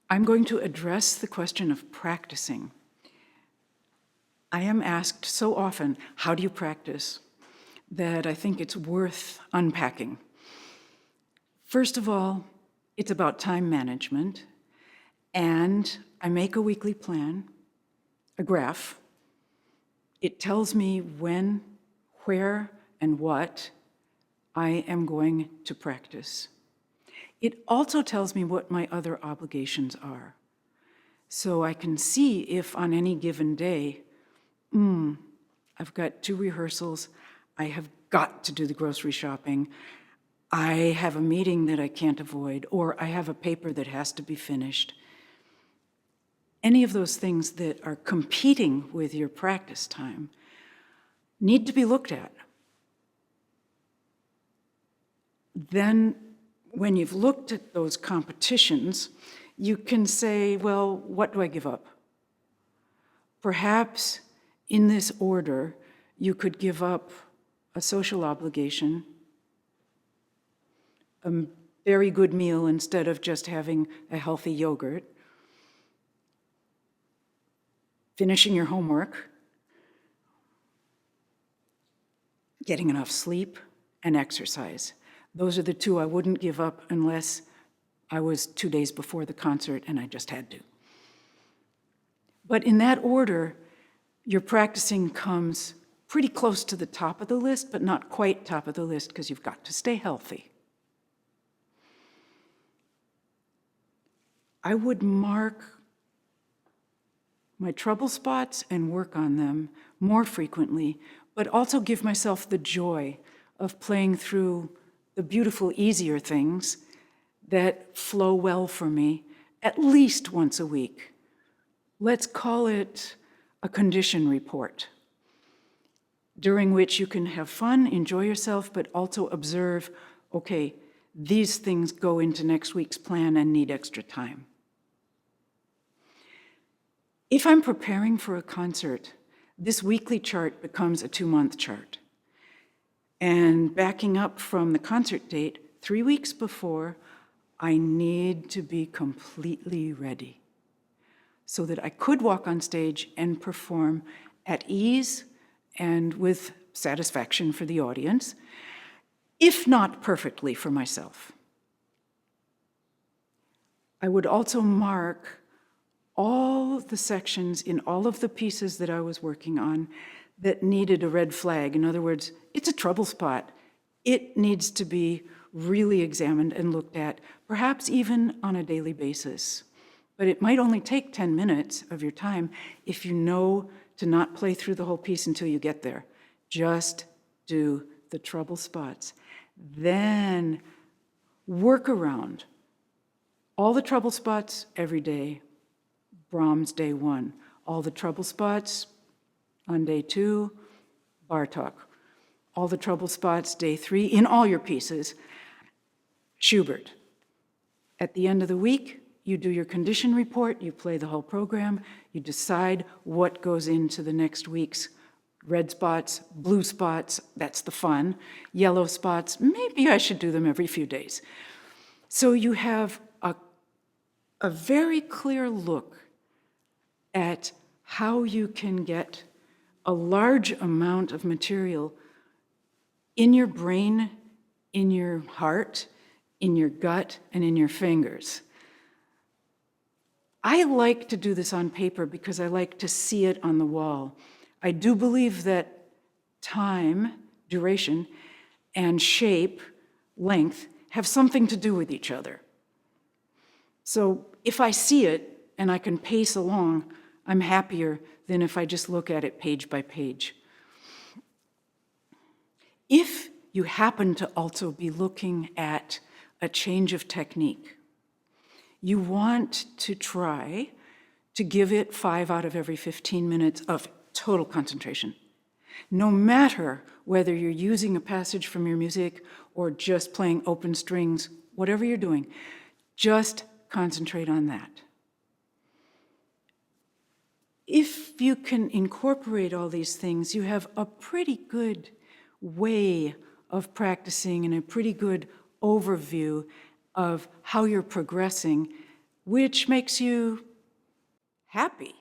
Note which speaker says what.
Speaker 1: I'm going to address the question of practicing. I am asked so often, how do you practice, that I think it's worth unpacking. First of all, it's about time management, and I make a weekly plan, a graph. It tells me when, where, and what I am going to practice. It also tells me what my other obligations are. So I can see if on any given day, I've got 2 rehearsals, I have got to do the grocery shopping, I have a meeting that I can't avoid, or I have a paper that has to be finished. Any of those things that are competing with your practice time need to be looked at. Then, when you've looked at those competitions, you can say, well, what do I give up? Perhaps in this order, you could give up a social obligation, a very good meal instead of just having a healthy yogurt, finishing your homework, getting enough sleep, and exercise. Those are the 2 I wouldn't give up unless I was 2 days before the concert and I just had to. But in that order, your practicing comes pretty close to the top of the list, but not quite top of the list because you've got to stay healthy. I would mark my trouble spots and work on them more frequently, but also give myself the joy of playing through the beautiful, easier things that flow well for me at least once a week. Let's call it a condition report, during which you can have fun, enjoy yourself, but also observe, okay, these things go into next week's plan and need extra time. If I'm preparing for a concert, this weekly chart becomes a 2-month chart. And backing up from the concert date, 3 weeks before, I need to be completely ready so that I could walk on stage and perform at ease and with satisfaction for the audience, if not perfectly for myself. I would also mark all the sections in all of the pieces that I was working on that needed a red flag. In other words, it's a trouble spot. It needs to be really examined and looked at, perhaps even on a daily basis. But it might only take 10 minutes of your time if you know to not play through the whole piece until you get there. Just do the trouble spots. Then work around all the trouble spots every day. Brahms, day 1. All the trouble spots on day 2, Bartók. All the trouble spots, day 3, in all your pieces, Schubert. At the end of the week, you do your condition report, you play the whole program, you decide what goes into the next week's red spots, blue spots, that's the fun, yellow spots, maybe I should do them every few days. So you have a very clear look at how you can get a large amount of material in your brain, in your heart, in your gut, and in your fingers. I like to do this on paper because I like to see it on the wall. I do believe that time, duration, and shape, length, have something to do with each other. So if I see it and I can pace along, I'm happier than if I just look at it page by page. If you happen to also be looking at a change of technique, you want to try to give it 5 out of every 15 minutes of total concentration. No matter whether you're using a passage from your music or just playing open strings, whatever you're doing, just concentrate on that. If you can incorporate all these things, you have a pretty good way of practicing and a pretty good overview of how you're progressing which makes you happy.